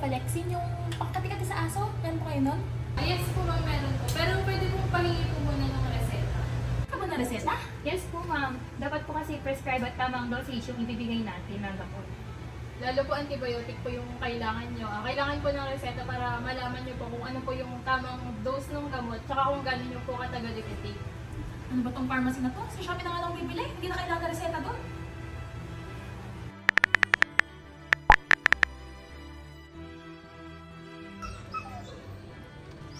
cefalexin, yung pangkati-kati sa aso. Meron po kayo nun? Yes po ma'am, meron po. Pero pwede po pahingi po muna ng reseta. Ano ba na reseta? Yes po ma'am. Dapat po kasi prescribe at tamang dosage yung ibibigay natin ng gamot. Lalo po antibiotic po yung kailangan nyo. Kailangan po ng reseta para malaman nyo po kung ano po yung tamang dose ng gamot tsaka kung gano'n nyo po katagal i-take. Ano ba tong pharmacy na to? Sa Shopee na nga lang bibili. Hindi na kailangan na reseta doon.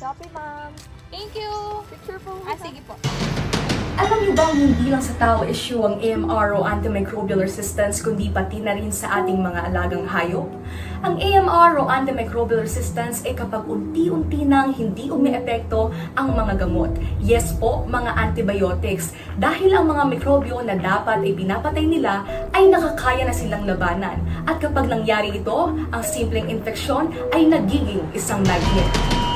Shopee ma'am. Thank you! Picture po. Sige po. Alam niyo bang hindi lang sa tao issue ang AMR o antimicrobial resistance kundi pati na rin sa ating mga alagang hayop? Ang AMR o antimicrobial resistance ay kapag unti-unti nang hindi umiepekto ang mga gamot. Yes po, mga antibiotics. Dahil ang mga mikrobyo na dapat ay pinapatay nila ay nakakaya na silang labanan. At kapag nangyari ito, ang simpleng infeksyon ay nagiging isang nightmare.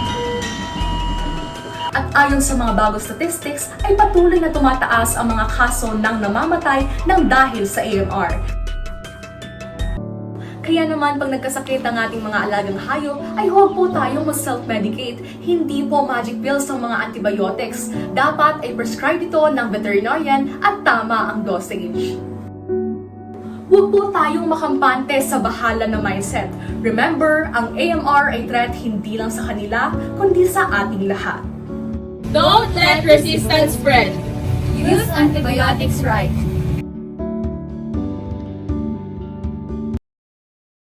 At ayon sa mga bagong statistics, ay patuloy na tumataas ang mga kaso ng namamatay ng dahil sa AMR. Kaya naman pag nagkasakit ang ating mga alagang hayop, ay huwag po tayong mag-self-medicate. Hindi po magic pills ang mga antibiotics. Dapat ay prescribe ito ng veterinarian at tama ang dosage. Huwag po tayong makampante sa bahala na mindset. Remember, ang AMR ay threat hindi lang sa kanila, kundi sa ating lahat. Don't let resistance spread! Use antibiotics right.